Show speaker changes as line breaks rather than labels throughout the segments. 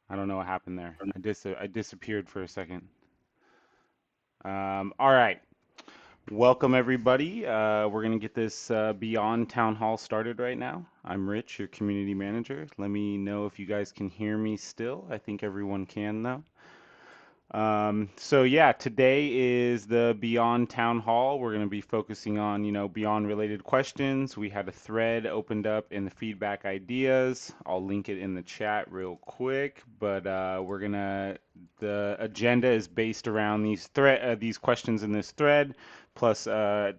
I don't know what happened there. I disappeared for a second. All right. Welcome everybody. We're gonna get this Beyond Town Hall started right now. I'm Rich, your community manager. Let me know if you guys can hear me still. I think everyone can though. So yeah, today is the Beyond Town Hall. We're going to be focusing on, Beyond related questions. We had a thread opened up in the feedback ideas. I'll link it in the chat real quick, but the agenda is based around these questions in this thread, plus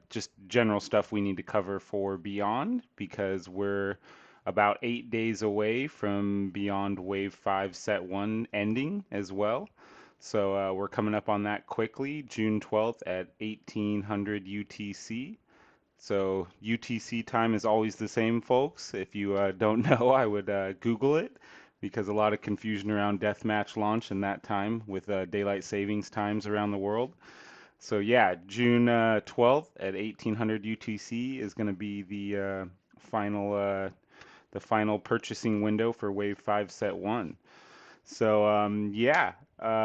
just general stuff we need to cover for Beyond because we're about 8 days away from Beyond Wave 5 Set 1 ending as well. So we're coming up on that quickly, June 12th at 1800 UTC. So UTC time is always the same, folks. If you don't know, I would Google it because a lot of confusion around Deathmatch launch and that time with daylight savings times around the world. So yeah, June 12th at 1800 UTC is going to be final the final purchasing window for Wave 5 Set 1. So yeah,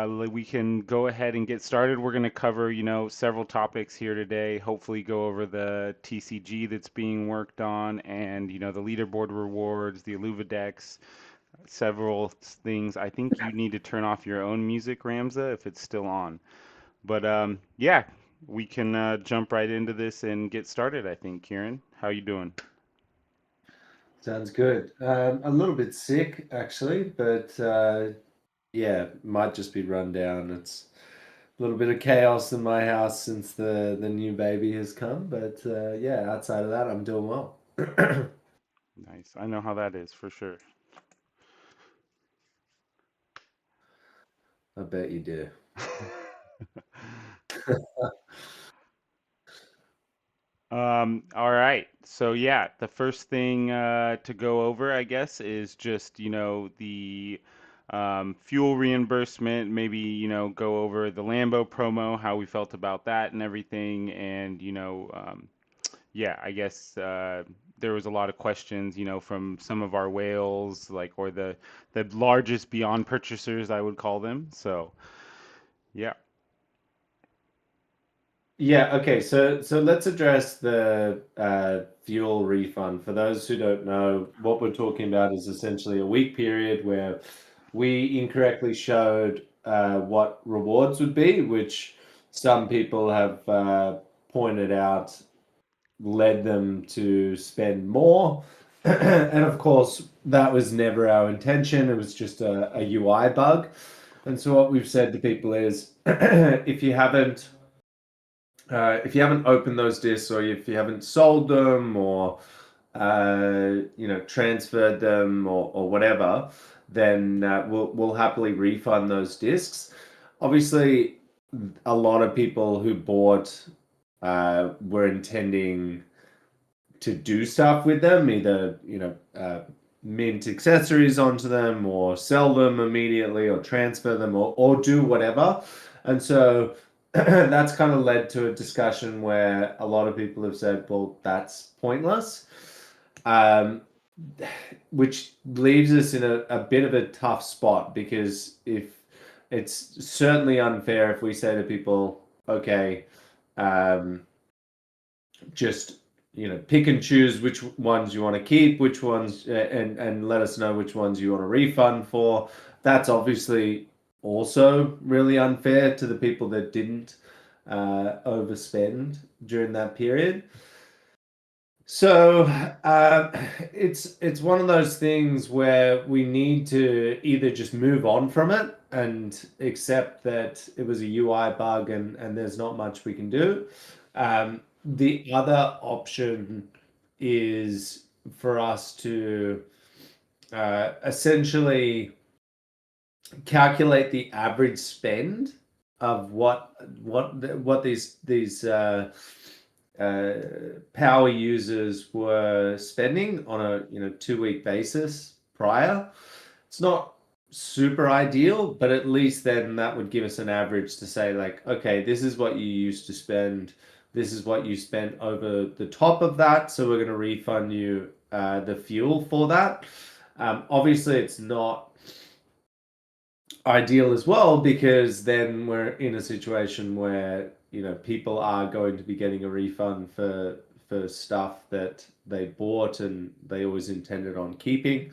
we can go ahead and get started. We're going to cover, several topics here today. Hopefully, go over the TCG that's being worked on, and the leaderboard rewards, the IlluviDex, several things. I think you need to turn off your own music, Ramza, if it's still on. But yeah, we can jump right into this and get started. I think, Kieran, how you doing?
Sounds good. A little bit sick actually, but yeah, might just be run down. It's a little bit of chaos in my house since the new baby has come, but yeah, outside of that, I'm doing well.
Nice. I know how that is for sure.
I bet you do.
All right. So yeah, the first thing to go over, I guess, is just, the fuel reimbursement, maybe, go over the Lambo promo, how we felt about that and everything. And, yeah, I guess there was a lot of questions, from some of our whales, like, or the largest beyond purchasers, I would call them. So, yeah.
Yeah, okay. So let's address the fuel refund. For those who don't know, what we're talking about is essentially a week period where we incorrectly showed what rewards would be, which some people have pointed out led them to spend more. And of course, that was never our intention. It was just a UI bug. And so what we've said to people is if you haven't opened those discs, or if you haven't sold them, or transferred them, or whatever, then we'll happily refund those discs. Obviously, a lot of people who bought were intending to do stuff with them, either mint accessories onto them, or sell them immediately, or transfer them, or do whatever. And so that's kind of led to a discussion where a lot of people have said, well, that's pointless. Um, which leaves us in a bit of a tough spot, because if it's certainly unfair if we say to people, okay, um, just pick and choose which ones you want to keep, which ones, and let us know which ones you want to refund for. That's obviously also really unfair to the people that didn't overspend during that period. So it's one of those things where we need to either just move on from it and accept that it was a UI bug, and there's not much we can do. The other option is for us to essentially calculate the average spend of what these power users were spending on a 2 week basis prior. It's not super ideal, but at least then that would give us an average to say, like, okay, this is what you used to spend, this is what you spent over the top of that, so we're going to refund you the fuel for that. Obviously, it's not ideal as well, because then we're in a situation where people are going to be getting a refund for stuff that they bought and they always intended on keeping.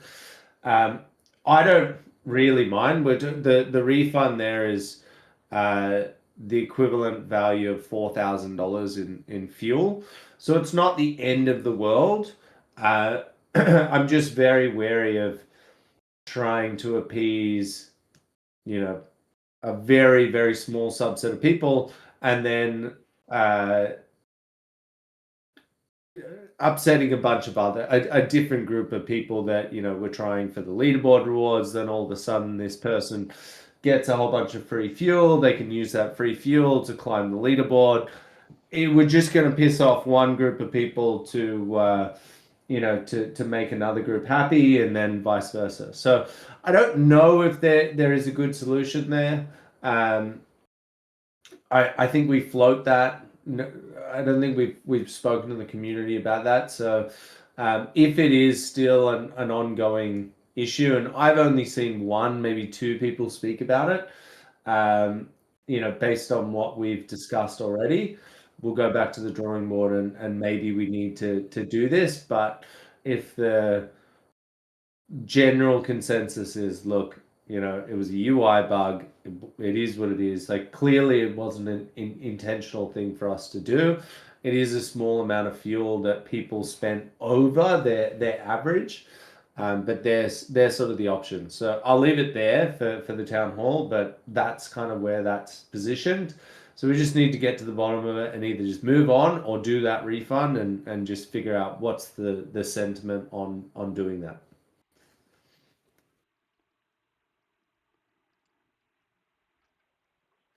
Um, I don't really mind. The refund there is uh, the equivalent value of $4,000 in fuel, so it's not the end of the world. I'm just very wary of trying to appease, you know, a very, very small subset of people, and then uh, upsetting a bunch of a different group of people that were trying for the leaderboard rewards. Then all of a sudden, this person gets a whole bunch of free fuel. They can use that free fuel to climb the leaderboard. We're just going to piss off one group of people to make another group happy, and then vice versa. So I don't know if there is a good solution there. Um, I think we float that. I don't think we've spoken to the community about that. So if it is still an ongoing issue, and I've only seen one, maybe two people speak about it, based on what we've discussed already, we'll go back to the drawing board, and maybe we need to do this. But if the general consensus is, look, it was a UI bug. It is what it is. Like, clearly, it wasn't an intentional thing for us to do. It is a small amount of fuel that people spent over their average, but there's sort of the option. So I'll leave it there for the town hall, but that's kind of where that's positioned. So we just need to get to the bottom of it and either just move on or do that refund, and just figure out what's the sentiment on doing that.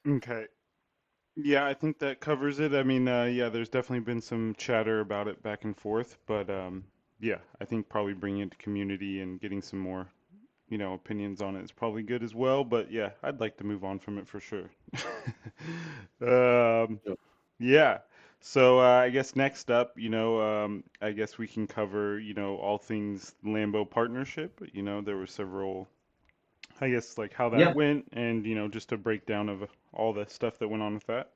Okay. Yeah, I think that covers it. I mean, yeah, there's definitely been some chatter about it back and forth, but yeah, I think probably bringing it to community and getting some more, opinions on it is probably good as well. But yeah, I'd like to move on from it for sure. Um, yeah. So I guess next up, I guess we can cover, all things Lambo partnership. There were several, I guess, like how that
Yeah.
went, and just a breakdown of all the stuff that went on with that.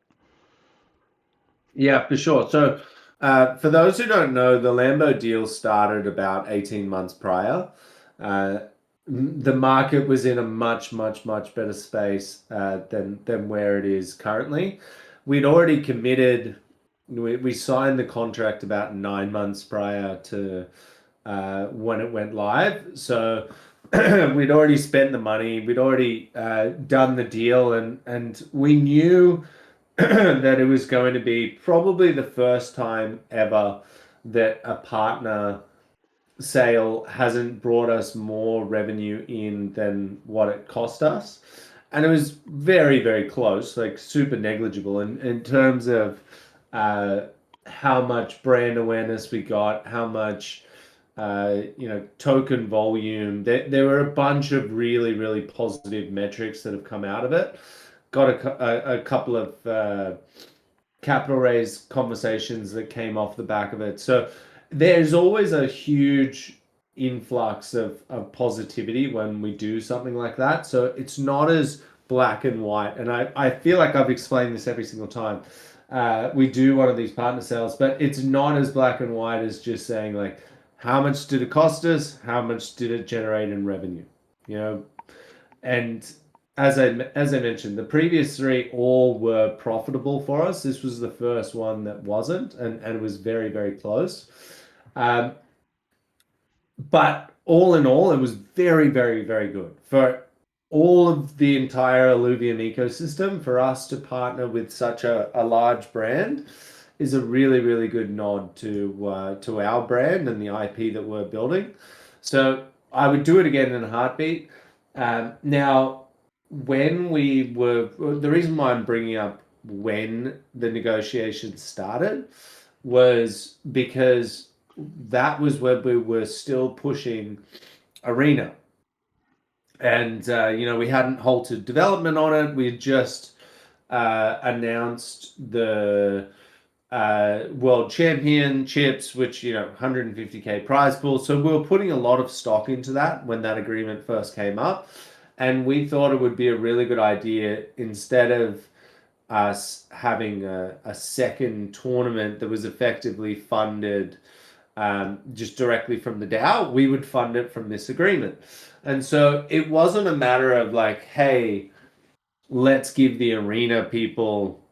Yeah, for sure. So, for those who don't know, the Lambo deal started about 18 months prior. Uh, the market was in a much, much, much better space than where it is currently. We'd already committed. We signed the contract about 9 months prior to when it went live. So we'd already spent the money. We'd already done the deal, and we knew that it was going to be probably the first time ever that a partner sale hasn't brought us more revenue in than what it cost us. And it was very, very close, like super negligible in terms of uh, how much brand awareness we got, how much token volume. There were a bunch of really, really positive metrics that have come out of it. Got a couple of capital raise conversations that came off the back of it. So there's always a huge influx of positivity when we do something like that. So it's not as black and white. And I feel like I've explained this every single time. We do one of these partner sales, but it's not as black and white as just saying, like, how much did it cost us? How much did it generate in revenue? You know, and as I mentioned, the previous three all were profitable for us. This was the first one that wasn't, and it was very, very close. Um, but all in all, it was very, very, very good for all of the entire Illuvium ecosystem. For us to partner with such a large brand is a really, really good nod to our brand and the IP that we're building. So I would do it again in a heartbeat. Now, the reason why I'm bringing up when the negotiations started was because that was when we were still pushing Arena. And, we hadn't halted development on it. We had just announced the World Championships, which 150K prize pool. So we were putting a lot of stock into that when that agreement first came up. And we thought it would be a really good idea, instead of us having a second tournament that was effectively funded just directly from the DAO, we would fund it from this agreement. And so it wasn't a matter of like, hey, let's give the arena people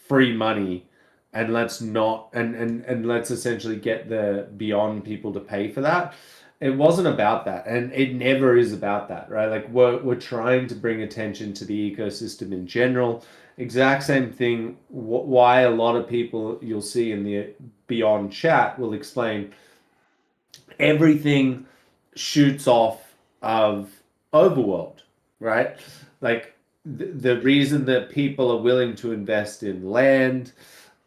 free money and let's not and let's essentially get the beyond people to pay for that. It wasn't about that, and it never is about that, right? Like we're trying to bring attention to the ecosystem in general. Exact same thing. Why a lot of people you'll see in the beyond chat will explain everything shoots off of Overworld, right? Like the reason that people are willing to invest in land,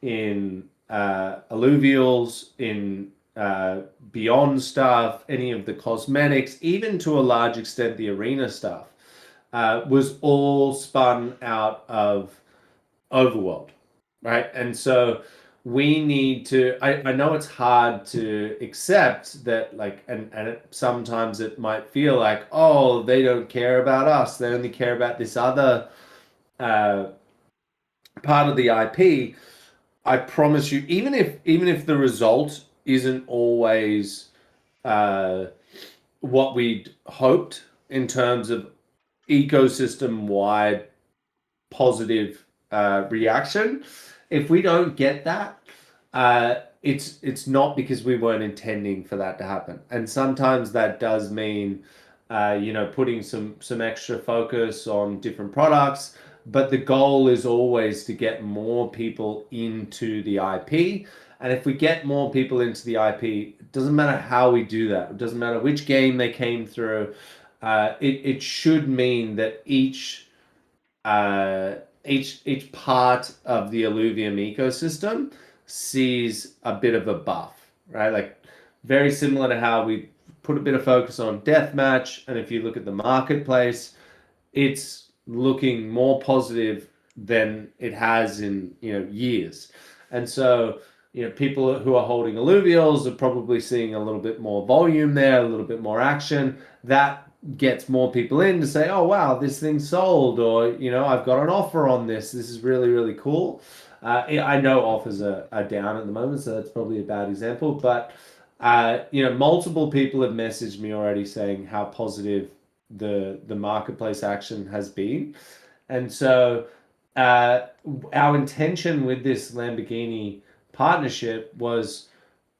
in Alluvials, in Beyond stuff, any of the cosmetics, even to a large extent the arena stuff, was all spun out of Overworld, right? And so we need to, I know it's hard to accept that, like, and sometimes it might feel like, oh, they don't care about us. They only care about this other uh, part of the IP. I promise you, even if the result isn't always uh, what we'd hoped in terms of ecosystem wide positive reaction. If we don't get that, it's not because we weren't intending for that to happen. And sometimes that does mean, putting some extra focus on different products. But the goal is always to get more people into the IP. And if we get more people into the IP, it doesn't matter how we do that. It doesn't matter which game they came through. It should mean that uh, each part of the Illuvium ecosystem sees a bit of a buff, right? Like very similar to how we put a bit of focus on Deathmatch, and if you look at the marketplace, it's looking more positive than it has in years. And so people who are holding Alluvials are probably seeing a little bit more volume there, a little bit more action. That gets more people in to say, oh wow, this thing sold, or I've got an offer on this. This is really, really cool. I know offers are down at the moment, so that's probably a bad example. But multiple people have messaged me already saying how positive the marketplace action has been. And so uh, our intention with this Lamborghini partnership was,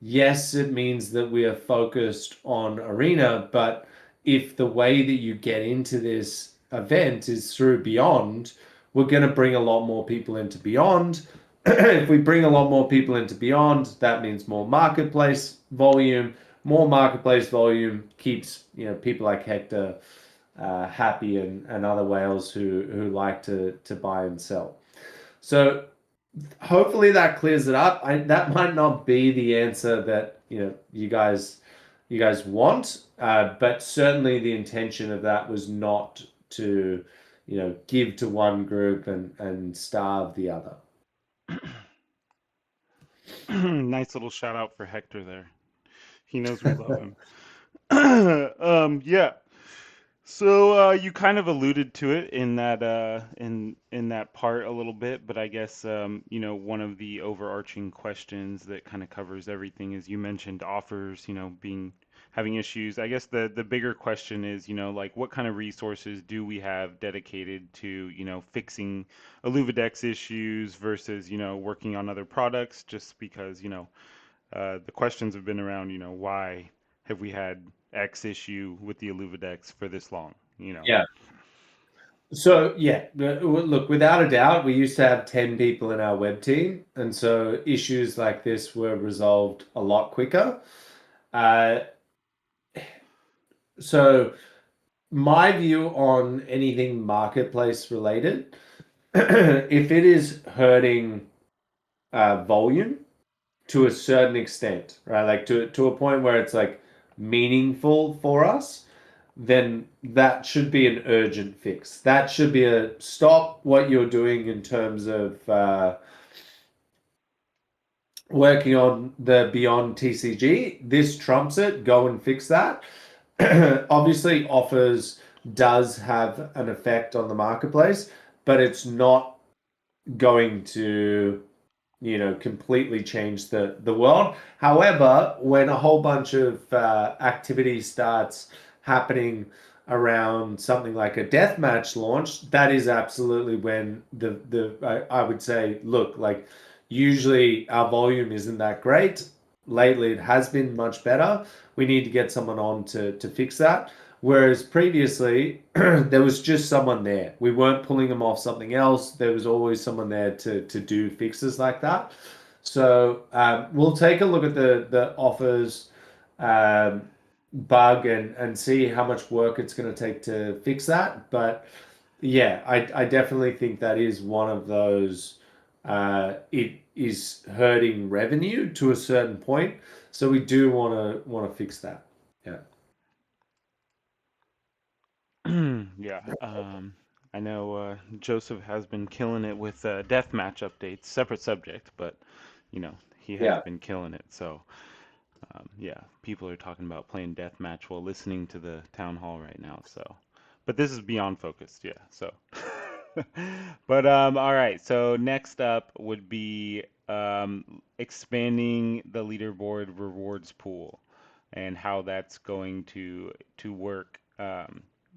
yes, it means that we are focused on arena, but if the way that you get into this event is through Beyond, we're going to bring a lot more people into Beyond. If we bring a lot more people into Beyond, that means more marketplace volume. More marketplace volume keeps people like Hector happy, and other whales who like to buy and sell. So hopefully that clears it up. That might not be the answer that you guys want, but certainly the intention of that was not to give to one group and starve the other.
Nice little shout out for Hector there. He knows we love him. Yeah. So you kind of alluded to it in that in that part a little bit, but I guess one of the overarching questions that kind of covers everything is you mentioned offers, being having issues. I guess the bigger question is, like what kind of resources do we have dedicated to, fixing IlluviDex issues versus, working on other products, just because, the questions have been around, why have we had X issue with the IlluviDex for this long,
Yeah. So yeah, look, without a doubt, we used to have 10 people in our web team, and so issues like this were resolved a lot quicker. Uh, so my view on anything marketplace related, if it is hurting volume to a certain extent, right? Like to a point where it's like meaningful for us, then that should be an urgent fix. That should be a stop what you're doing in terms of working on the Beyond TCG. This trumps it. Go and fix that. Obviously, offers does have an effect on the marketplace, but it's not going to, completely change the world. However, when a whole bunch of activity starts happening around something like a deathmatch launch, that is absolutely when I would say, look, like usually our volume isn't that great. Lately, it has been much better. We need to get someone on to fix that. Whereas previously, there was just someone there. We weren't pulling them off something else. There was always someone there to do fixes like that. So we'll take a look at the offers um, bug and see how much work it's going to take to fix that. But yeah, I definitely think that is one of those. It is hurting revenue to a certain point, so we do want to fix that. Yeah.
Yeah, I know Joseph has been killing it with deathmatch updates. Separate subject, but he has
Yeah.
been killing it. So yeah, people are talking about playing deathmatch while listening to the town hall right now. So, but this is beyond focused. Yeah. So, but all right. So next up would be expanding the leaderboard rewards pool and how that's going to work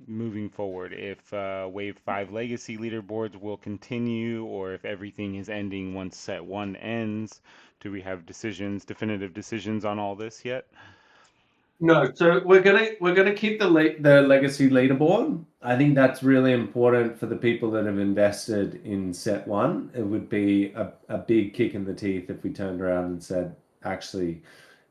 moving forward. If Wave 5 Legacy leaderboards will continue, or if everything is ending once Set 1 ends. Do we have definitive decisions on all this yet?
No, so we're gonna keep the legacy leaderboard. I think that's really important for the people that have invested in set one. It would be a big kick in the teeth if we turned around and said, actually,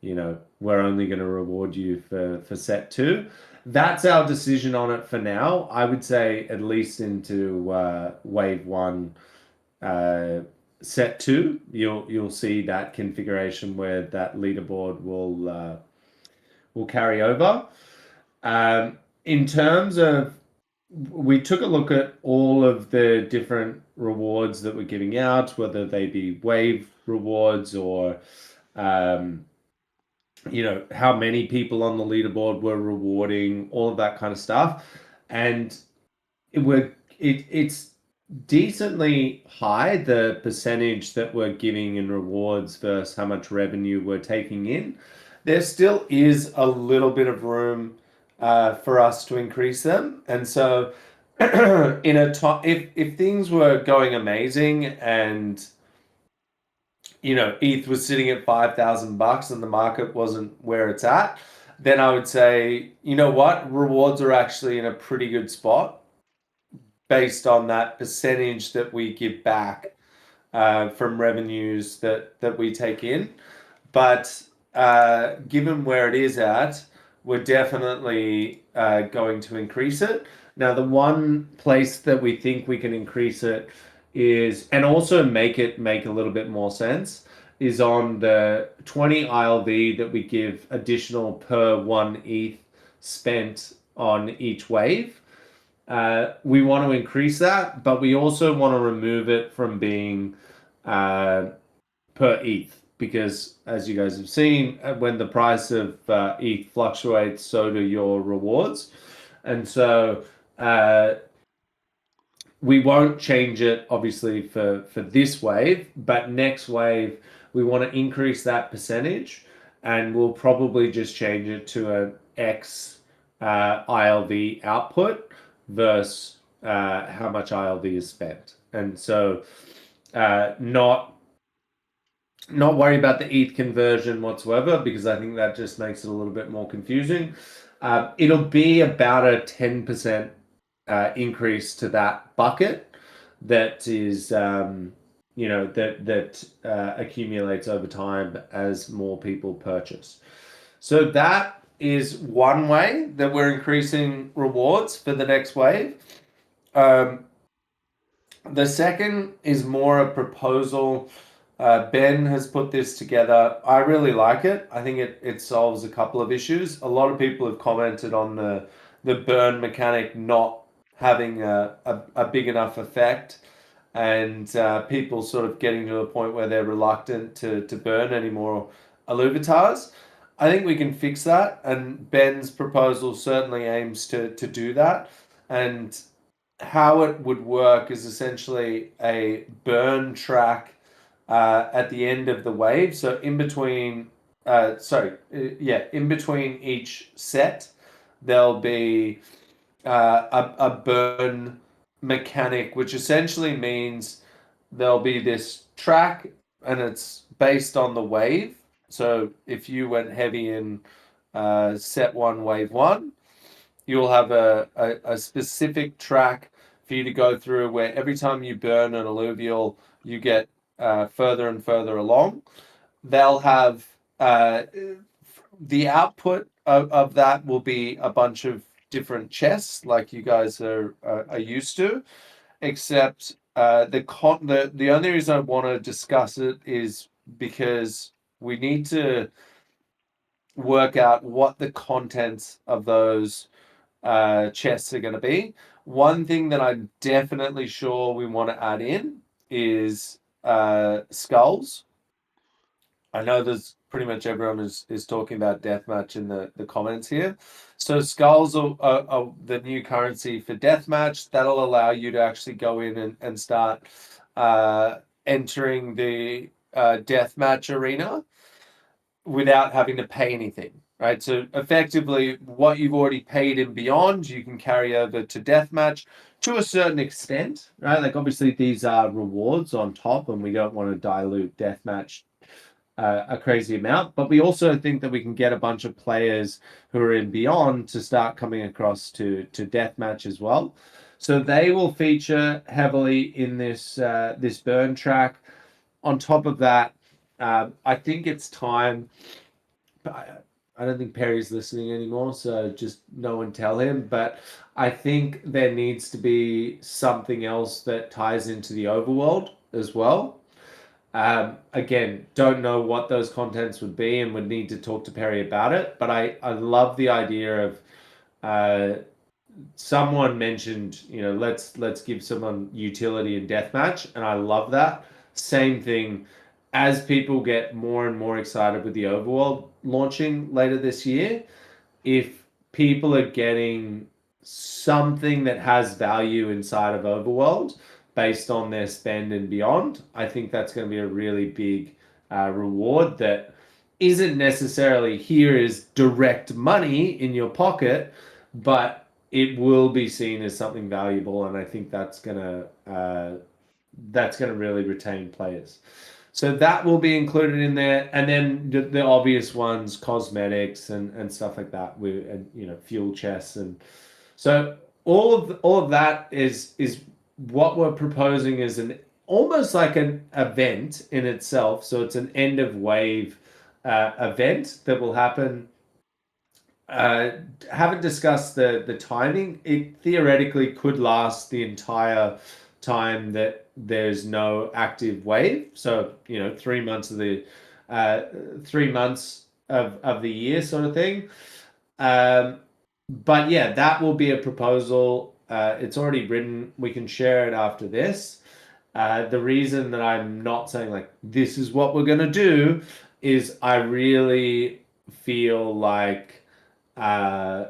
we're only going to reward you for set two. That's our decision on it for now. I would say at least into wave one, uh, set two, you'll see that configuration where that leaderboard will carry over. In terms of, we took a look at all of the different rewards that we're giving out, whether they be wave rewards or, um, how many people on the leaderboard were rewarding, all of that kind of stuff. And it's decently high, the percentage that we're giving in rewards versus how much revenue we're taking in. There still is a little bit of room for us to increase them. And so in a top, if things were going amazing and ETH was sitting at $5,000 and the market wasn't where it's at, then I would say, you know what, rewards are actually in a pretty good spot based on that percentage that we give back from revenues that we take in. But given where it is at, we're definitely going to increase it. Now, the one place that we think we can increase it is, and also make it make a little bit more sense, is on the 20 ILV that we give additional per 1 ETH spent on each wave. We want to increase that, but we also want to remove it from being per ETH, because as you guys have seen, when the price of ETH fluctuates, so do your rewards. And so we won't change it obviously for this wave, but next wave we want to increase that percentage, and we'll probably just change it to an X ILV output versus how much ILV is spent. And so not worry about the ETH conversion whatsoever, because I think that just makes it a little bit more confusing. It'll be about a 10% increase to that bucket that is, that accumulates over time as more people purchase. So that is one way that we're increasing rewards for the next wave. The second is more a proposal. Ben has put this together. I really like it. I think it solves a couple of issues. A lot of people have commented on the burn mechanic not having a big enough effect, and people sort of getting to a point where they're reluctant to burn any more Illuvitars. I think we can fix that, and Ben's proposal certainly aims to do that. And how it would work is essentially a burn track at the end of the wave. So in between, in between each set, there'll be a burn mechanic, which essentially means there'll be this track and it's based on the wave. So if you went heavy in set one, wave one, you'll have a specific track for you to go through where every time you burn an alluvial, you get further and further along. They'll have the output of that will be a bunch of different chests like you guys are used to, except the only reason I want to discuss it is because we need to work out what the contents of those chests are going to be. One thing that I'm definitely sure we want to add in is skulls. I know there's pretty much everyone is talking about deathmatch in the comments here. So skulls are the new currency for deathmatch. That'll allow you to actually go in and start entering the deathmatch arena without having to pay anything, right? So effectively, what you've already paid in Beyond, you can carry over to Deathmatch to a certain extent, right? Like obviously these are rewards on top, and we don't want to dilute Deathmatch a crazy amount. But we also think that we can get a bunch of players who are in Beyond to start coming across to Deathmatch as well. So they will feature heavily in this burn track. On top of that, I think it's time. I don't think Perry's listening anymore, so just no one tell him. But I think there needs to be something else that ties into the overworld as well. Again, don't know what those contents would be and would need to talk to Perry about it. But I love the idea of uh, someone mentioned, let's give someone utility in deathmatch, and I love that. Same thing as people get more and more excited with the overworld launching later this year. If people are getting something that has value inside of overworld based on their spend and beyond, I think that's going to be a really big reward that isn't necessarily here is direct money in your pocket, but it will be seen as something valuable, and I think that's gonna really retain players. So that will be included in there, and then the obvious ones, cosmetics and stuff like that, with and fuel chests, and so all of that is what we're proposing is an almost like an event in itself. So it's an end of wave event that will happen. uh, haven't discussed the timing. It theoretically could last the entire time that there's no active wave. So 3 months of the 3 months of the year, sort of thing. Um, but yeah, that will be a proposal. It's already written. We can share it after this. The reason that I'm not saying like this is what we're gonna do is I really feel like uh,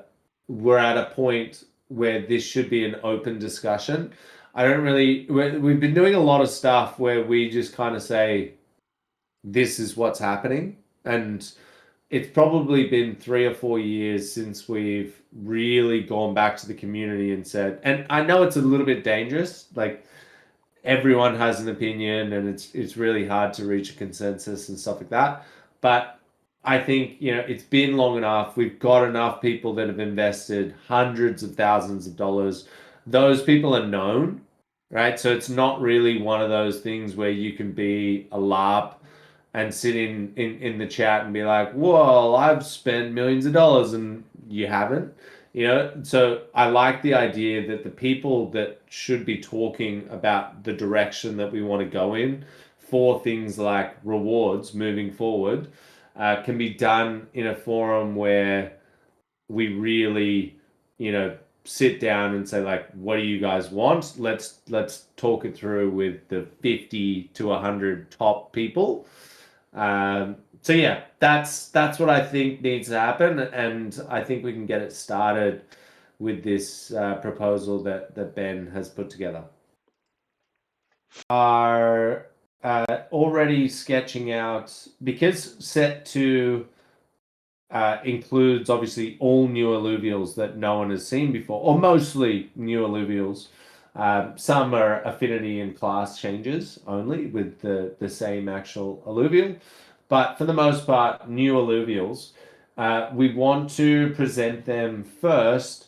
we're at a point where this should be an open discussion. I don't really. We've been doing a lot of stuff where we just kind of say this is what's happening, and it's probably been 3 or 4 years since we've really gone back to the community and said, and I know it's a little bit dangerous, like everyone has an opinion and it's really hard to reach a consensus and stuff like that. But I think, it's been long enough. We've got enough people that have invested hundreds of thousands of dollars. Those people are known, right? So it's not really one of those things where you can be a LARP and sit in the chat and be like, well, I've spent millions of dollars and you haven't. So I like the idea that the people that should be talking about the direction that we want to go in for things like rewards moving forward can be done in a forum where we really, sit down and say like, what do you guys want? Let's talk it through with the 50 to 100 top people. So yeah, that's what I think needs to happen, and I think we can get it started with this proposal that Ben has put together. Are already sketching out, because set 2 includes obviously all new Alluvials that no one has seen before, or mostly new Alluvials. Some are affinity and class changes only with the same actual Alluvial, but for the most part, new Alluvials. We want to present them first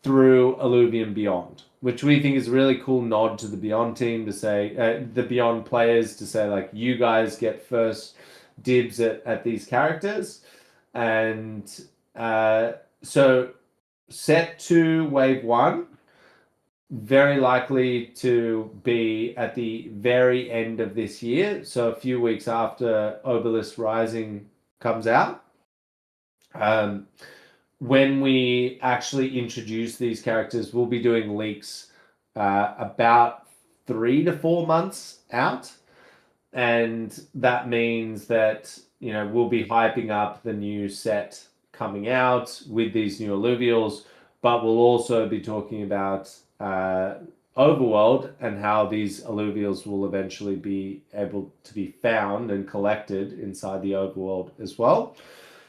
through Illuvium Beyond, which we think is a really cool nod to the Beyond team to say, the Beyond players to say, like, you guys get first dibs at these characters. And so set 2 wave 1, very likely to be at the very end of this year, so a few weeks after Obelisk Rising comes out. When we actually introduce these characters, we'll be doing leaks about 3 to 4 months out. And that means that, you know, we'll be hyping up the new set coming out with these new Alluvials, but we'll also be talking about Overworld and how these Alluvials will eventually be able to be found and collected inside the Overworld as well.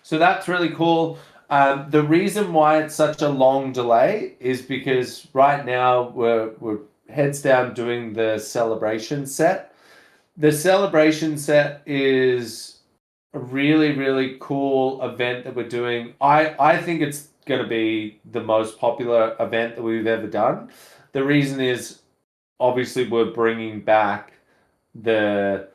So that's really cool. The reason why it's such a long delay is because right now we're heads down doing the celebration set. The celebration set is a really, really cool event that we're doing. I think it's going to be the most popular event that we've ever done. The reason is obviously we're bringing back the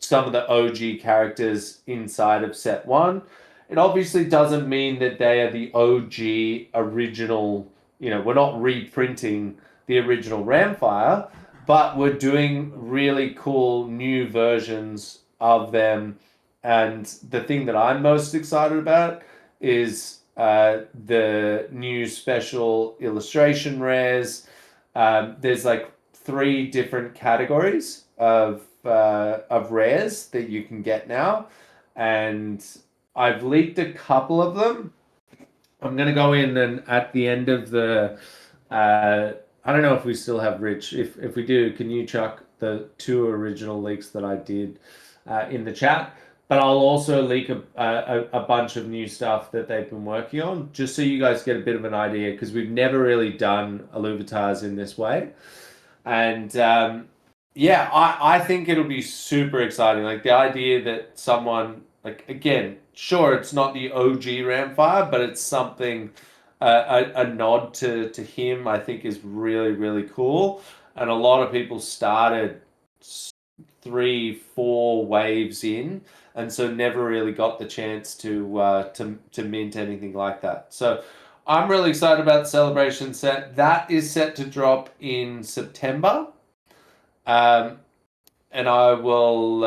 some of the OG characters inside of set 1. It obviously doesn't mean that they are the OG original, we're not reprinting the original Ramfire, but we're doing really cool new versions of them. And the thing that I'm most excited about is the new special illustration rares. There's like 3 different categories of rares that you can get now, and I've leaked a couple of them. I'm gonna go in and at the end of the I don't know if we still have Rich. If we do, can you chuck the 2 original leaks that I did in the chat? But I'll also leak a bunch of new stuff that they've been working on, just so you guys get a bit of an idea, because we've never really done Illuvitars in this way. And I think it'll be super exciting. Like the idea that someone, like, again, sure, it's not the OG Ramfire, but it's something, a nod to him, I think is really, really cool. And a lot of people started 3, 4 waves in, and so never really got the chance to mint anything like that. So I'm really excited about the celebration set. That is set to drop in September. And I will,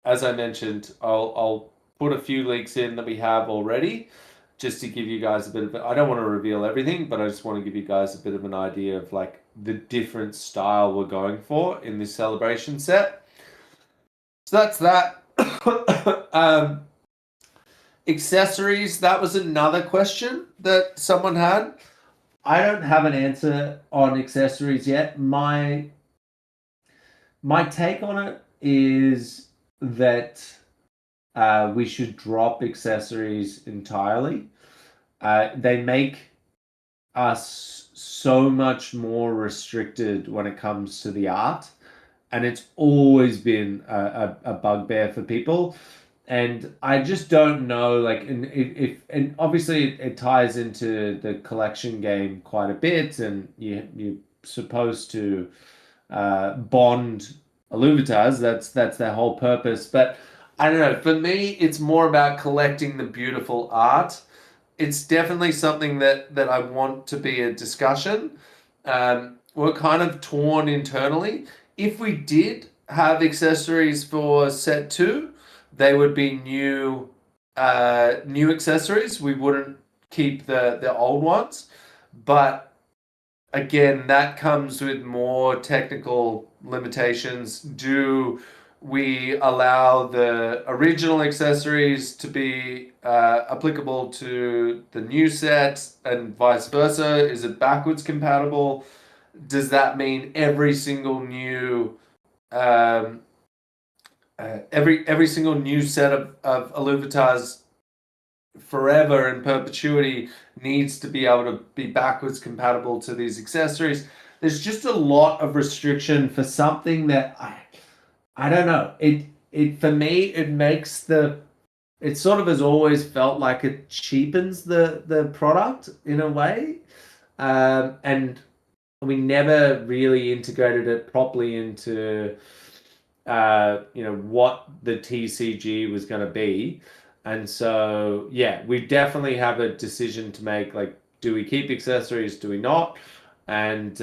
as I mentioned, I'll put a few leaks in that we have already, just to give you guys a bit of. I don't want to reveal everything, but I just want to give you guys a bit of an idea of like the different style we're going for in this celebration set. So that's that. Accessories, that was another question that someone had. I don't have an answer on accessories yet. My take on it is that we should drop accessories entirely. They make us so much more restricted when it comes to the art, and it's always been a bugbear for people. And I just don't know, like, and obviously it ties into the collection game quite a bit, and you're supposed to bond Illuvitars. That's their whole purpose. But I don't know. For me, it's more about collecting the beautiful art. It's definitely something that I want to be a discussion. We're kind of torn internally. If we did have accessories for set 2, they would be new accessories. We wouldn't keep the old ones. But again, that comes with more technical limitations. Do we allow the original accessories to be applicable to the new set and vice versa? Is it backwards compatible? Does that mean every single new um, every single new set of Illuvitars forever in perpetuity needs to be able to be backwards compatible to these accessories? There's just a lot of restriction for something that I don't know. It for me it makes it sort of has always felt like it cheapens the product in a way, and we never really integrated it properly into what the TCG was going to be. And so yeah, we definitely have a decision to make, like, do we keep accessories, do we not? And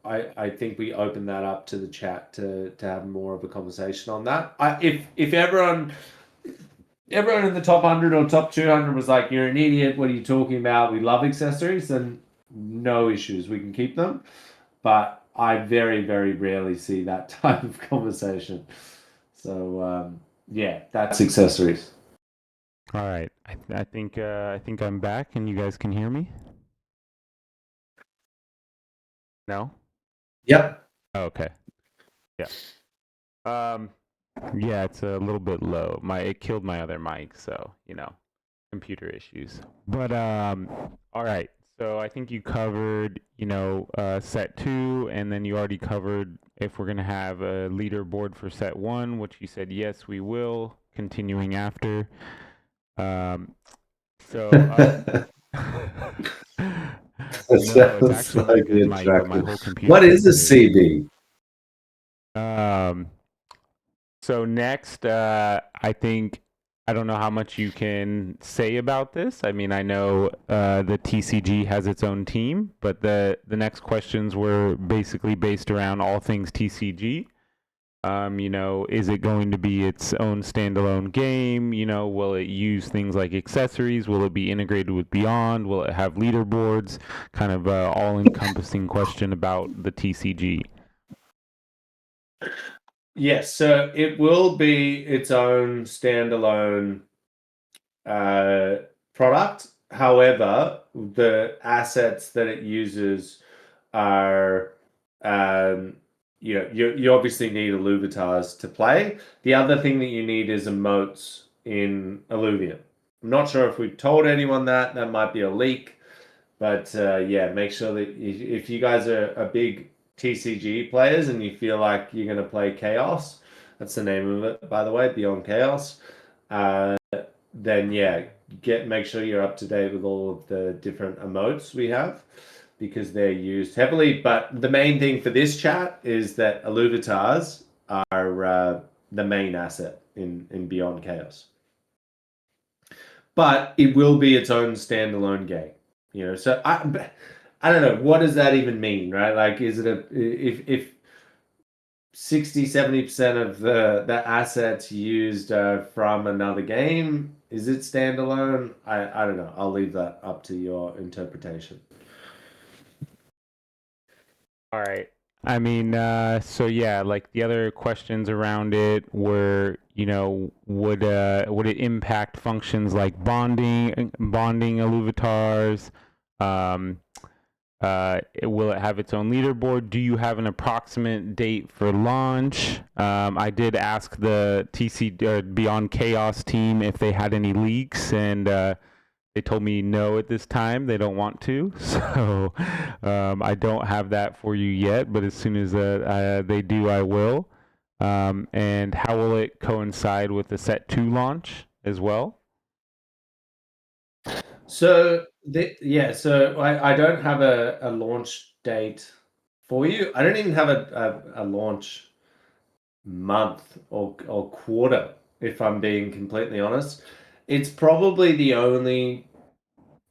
I think we open that up to the chat to have more of a conversation on that. If everyone in the top 100 or top 200 was like, you're an idiot, what are you talking about, we love accessories, then no issues, we can keep them. But I very, very rarely see that type of conversation. So yeah, that's accessories.
All right. I think I'm back and you guys can hear me? No?
Yep.
Oh, okay. Yeah. Um yeah, it's a little bit low. It killed my other mic, so, computer issues. But all right. So I think you covered, set 2, and then you already covered if we're going to have a leaderboard for set 1, which you said yes, we will, continuing after. So
That
no, it's
sounds
actually my
like
good
the
mic, but my
attractive.
whole computer
What is a
doesn't move.
CB?
Um, so next, I think I don't know how much you can say about this. I mean, I know the TCG has its own team, but the next questions were basically based around all things TCG. Is it going to be its own standalone game? Will it use things like accessories? Will it be integrated with Beyond? Will it have leaderboards? Kind of all-encompassing question about the TCG.
Yes, so it will be its own standalone uh, product. However, the assets that it uses are, you obviously need Illuvitars to play. The other thing that you need is emotes in Illuvium. I'm not sure if we've told anyone that. That might be a leak. But yeah, make sure that if you guys are big TCG players and you feel like you're going to play Chaos, that's the name of it, by the way, Beyond Chaos, uh, then yeah, make sure you're up to date with all of the different emotes we have, because they're used heavily. But the main thing for this chat is that Illuvitars are the main asset in Beyond Chaos. But it will be its own standalone game. So I don't know, what does that even mean, right? Like, is it if 60-70% of the assets used from another game, is it standalone? I don't know. I'll leave that up to your interpretation.
All right. I mean, so yeah, like the other questions around it were, would it impact functions like bonding Illuvitars? Um, will it have its own leaderboard? Do you have an approximate date for launch? I did ask the Beyond Chaos team if they had any leaks, and they told me no at this time. They don't want to. So I don't have that for you yet, but as soon as they do, I will. And how will it coincide with the Set 2 launch as well?
So so I don't have a launch date for you. I don't even have a launch month or quarter, if I'm being completely honest. It's probably the only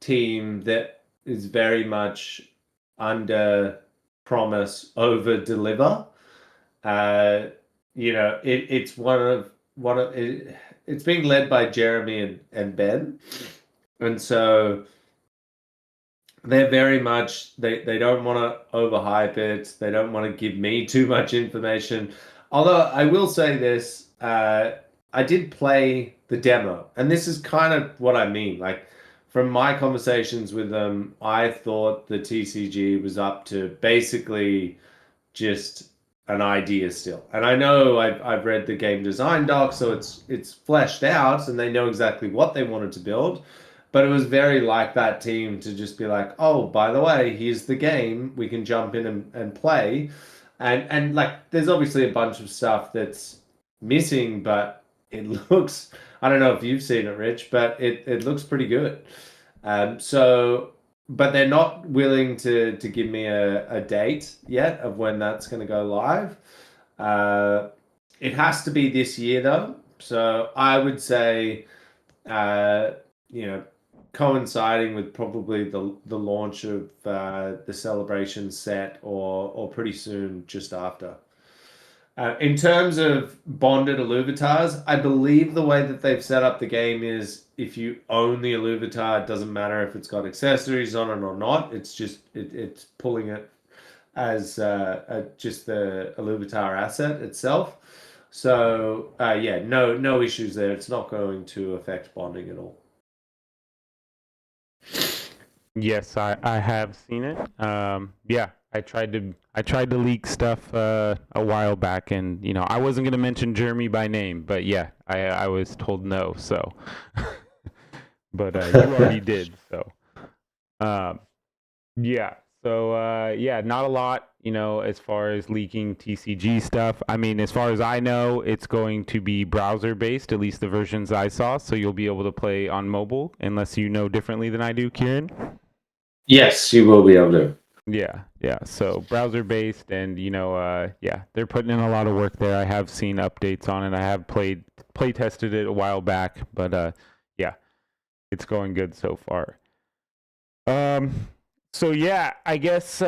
team that is very much under promise over deliver. Uh, it's it's being led by Jeremy and Ben, and so they're very much they don't want to overhype it. They don't want to give me too much information. Although I will say this, I did play the demo, and this is kind of what I mean. Like from my conversations with them, I thought the TCG was up to basically just an idea still. And I know I've read the game design doc, so it's fleshed out, and they know exactly what they wanted to build. But it was very like that team to just be like, oh, by the way, here's the game. We can jump in and play. And like there's obviously a bunch of stuff that's missing, but it looks I don't know if you've seen it, Rich, but it looks pretty good. So but they're not willing to give me a date yet of when that's going to go live. Uh, it has to be this year though. So I would say, uh, you know, coinciding with probably the launch of the celebration set or pretty soon just after. In terms of bonded Illuvitars, I believe the way that they've set up the game is if you own the Illuvitar, it doesn't matter if it's got accessories on it or not. It's just it's pulling it as just the Illuvitar asset itself. So yeah, no issues there. It's not going to affect bonding at all.
Yes, I have seen it. Yeah, I tried to leak stuff a while back, and I wasn't gonna mention Jeremy by name, but yeah, I was told no. So, but you already did. So, um, yeah. So yeah, not a lot. As far as leaking TCG stuff. I mean, as far as I know, it's going to be browser based, at least the versions I saw. So you'll be able to play on mobile, unless you know differently than I do, Kieran.
Yes, you will be able to.
Yeah, yeah. So browser based, and yeah, they're putting in a lot of work there. I have seen updates on it. I have play tested it a while back, but yeah, it's going good so far. Um, so yeah, I guess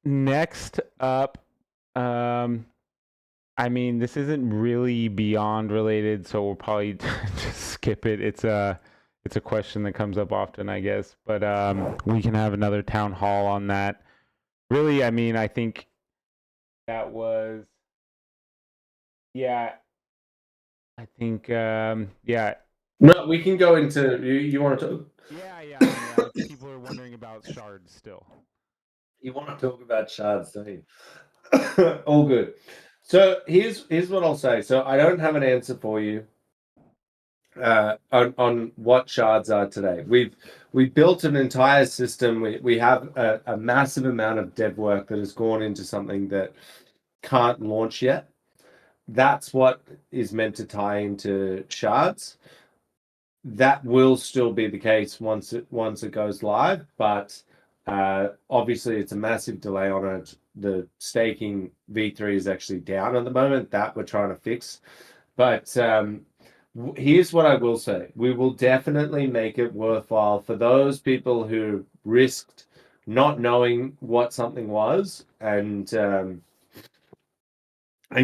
next up, um, I mean, this isn't really beyond related, so we'll probably just skip it. It's a question that comes up often, I guess, but we can have another town hall on that. Really, I mean, I think that was, yeah, I think, yeah,
No, we can go into you want to
yeah. I mean, people are wondering about shards still.
you want to talk about shards, don't you? All good. So here's what I'll say. So I don't have an answer for you on what shards are today. We've built an entire system. We have a massive amount of dev work that has gone into something that can't launch yet. That's what is meant to tie into shards. That will still be the case once it goes live, but obviously it's a massive delay on it. The staking V3 is actually down at the moment. That we're trying to fix. But here's what I will say. We will definitely make it worthwhile for those people who risked not knowing what something was and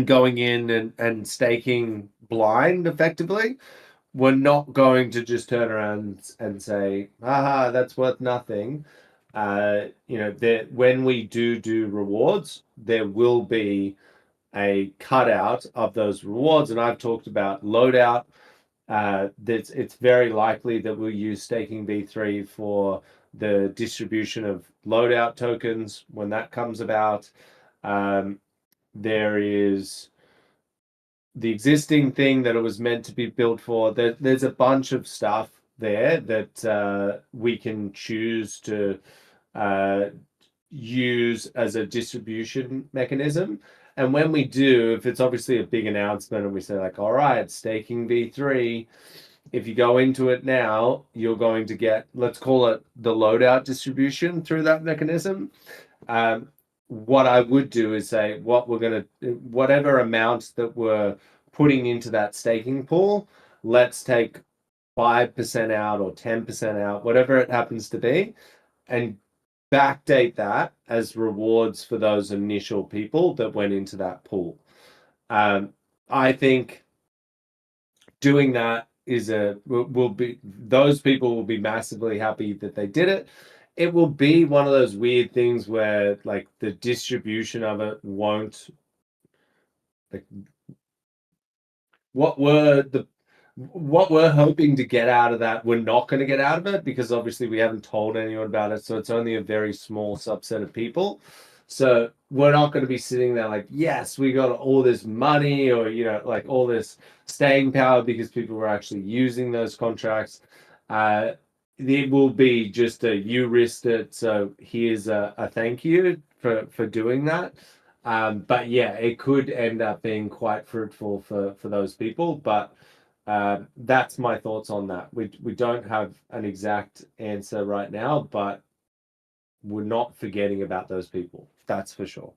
going in and staking blind effectively. We're not going to just turn around and say, haha, that's worth nothing. When we do rewards, there will be a cutout of those rewards. And I've talked about loadout. It's very likely that we'll use staking V3 for the distribution of loadout tokens when that comes about. There is the existing thing that it was meant to be built for. There's a bunch of stuff there that we can choose to uh, use as a distribution mechanism. And when we do, if it's obviously a big announcement and we say like, all right, staking V3, if you go into it now, you're going to get, let's call it the loadout distribution through that mechanism. Um, what I would do is say whatever amount that we're putting into that staking pool, let's take 5% out or 10% out, whatever it happens to be, and backdate that as rewards for those initial people that went into that pool. I think doing that will be those people will be massively happy that they did it. It will be one of those weird things where like the distribution of it won't like what we're hoping to get out of that, we're not going to get out of it because obviously we haven't told anyone about it. So it's only a very small subset of people. So we're not going to be sitting there like, yes, we got all this money or, like all this staying power because people were actually using those contracts. It will be just you risked it. So here's a thank you for doing that. But yeah, it could end up being quite fruitful for those people. But that's my thoughts on that. We don't have an exact answer right now, but we're not forgetting about those people. That's for sure.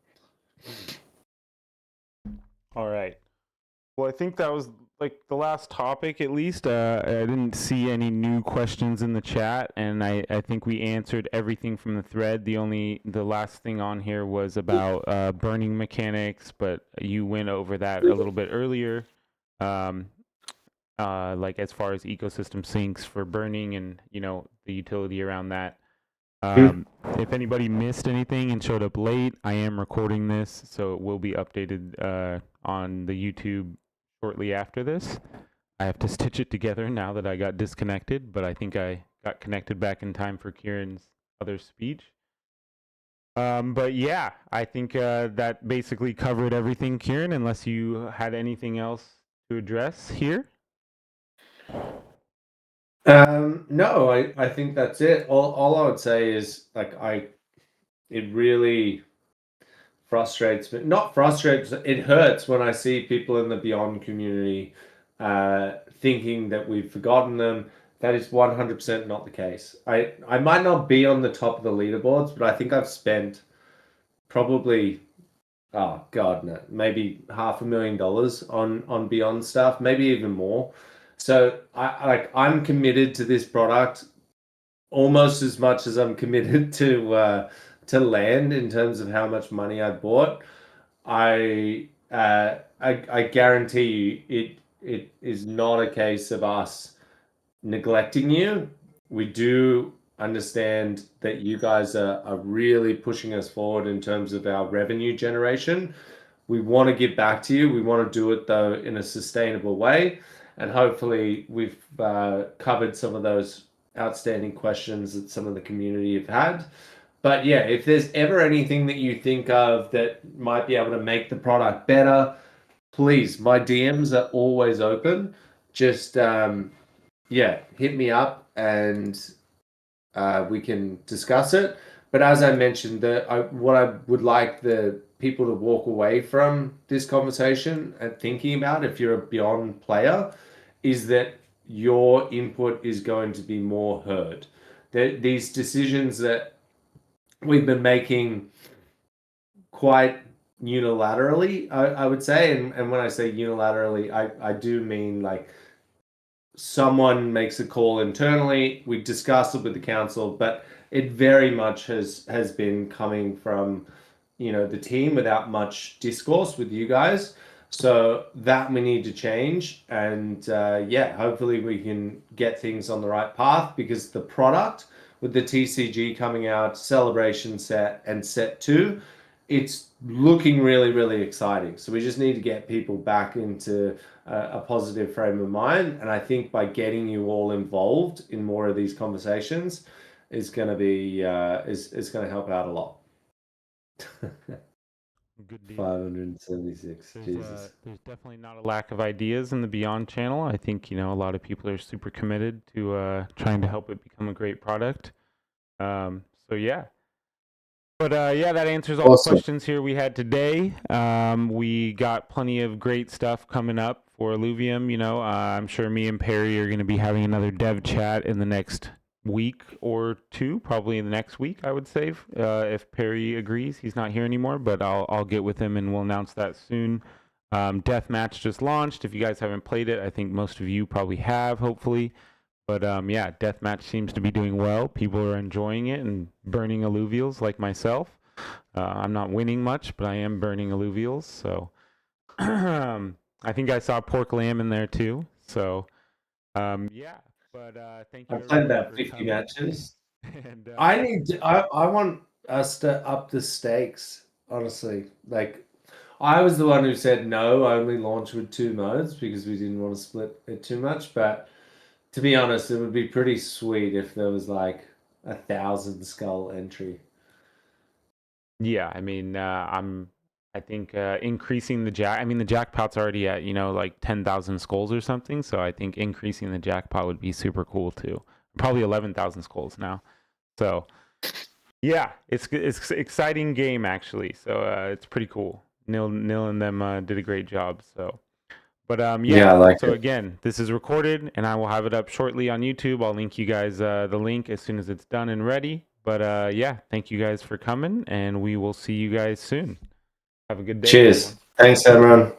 All right. Well, I think that was like the last topic at least. I didn't see any new questions in the chat, and I think we answered everything from the thread. The last thing on here was about burning mechanics, but you went over that a little bit earlier. Um, like as far as ecosystem sinks for burning and the utility around that. If anybody missed anything and showed up late, I am recording this, so it will be updated on the YouTube shortly after this. I have to stitch it together now that I got disconnected, but I think I got connected back in time for Kieran's other speech. But yeah, I think that basically covered everything, Kieran, unless you had anything else to address here.
No, I think that's it. All I would say is like it really frustrates me. Not frustrates, it hurts when I see people in the Beyond community thinking that we've forgotten them. That is 100% not the case. I might not be on the top of the leaderboards, but I think I've spent probably, oh God, no, maybe $500,000 on Beyond stuff, maybe even more. So I'm committed to this product almost as much as I'm committed to land in terms of how much money I bought. I guarantee you it is not a case of us neglecting you. We do understand that you guys are really pushing us forward in terms of our revenue generation. We want to give back to you. We want to do it though in a sustainable way. And hopefully we've covered some of those outstanding questions that some of the community have had. But yeah, if there's ever anything that you think of that might be able to make the product better, please, my DMs are always open. Just hit me up and we can discuss it. But as I mentioned, what I would like the people to walk away from this conversation and thinking about, if you're a Beyond player, is that your input is going to be more heard. These decisions that we've been making quite unilaterally, I would say, and when I say unilaterally, I do mean like someone makes a call internally, we discuss it with the council, but it very much has been coming from the team without much discourse with you guys. So that we need to change, and hopefully we can get things on the right path, because the product with the TCG coming out, Celebration set and set 2, it's looking really, really exciting. So we just need to get people back into a positive frame of mind. And I think by getting you all involved in more of these conversations is going to be is going to help out a lot.
Good deal.
576. Jesus.
There's definitely not a lack of ideas in the Beyond channel. I think a lot of people are super committed to trying to help it become a great product. So yeah. But that answers all the questions here we had today. We got plenty of great stuff coming up for Illuvium. I'm sure me and Perry are going to be having another dev chat in the next week or two, probably in the next week, I would say, if Perry agrees. He's not here anymore, but I'll get with him and we'll announce that soon. Deathmatch just launched. If you guys haven't played it, I think most of you probably have, hopefully. But Deathmatch seems to be doing well. People are enjoying it and burning Alluvials like myself. I'm not winning much, but I am burning Alluvials. So I think I saw Pork Lamb in there too. So But thank you
I've played
everybody
about
for
50
coming.
matches.
And
I want us to up the stakes, honestly. Like, I was the one who said no, only launch with 2 modes because we didn't want to split it too much. But to be honest, it would be pretty sweet if there was like 1,000 skull entry.
Yeah, I mean, I think increasing the jack. I mean, the jackpot's already at like 10,000 skulls or something. So I think increasing the jackpot would be super cool too. Probably 11,000 skulls now. So yeah, it's exciting game actually. So it's pretty cool. Nil and them did a great job. So, but
Yeah, I
yeah.
like
So
it.
again, this is recorded, and I will have it up shortly on YouTube. I'll link you guys the link as soon as it's done and ready. But yeah, thank you guys for coming, and we will see you guys soon. Have a good day,
Cheers.
everyone.
Thanks, everyone.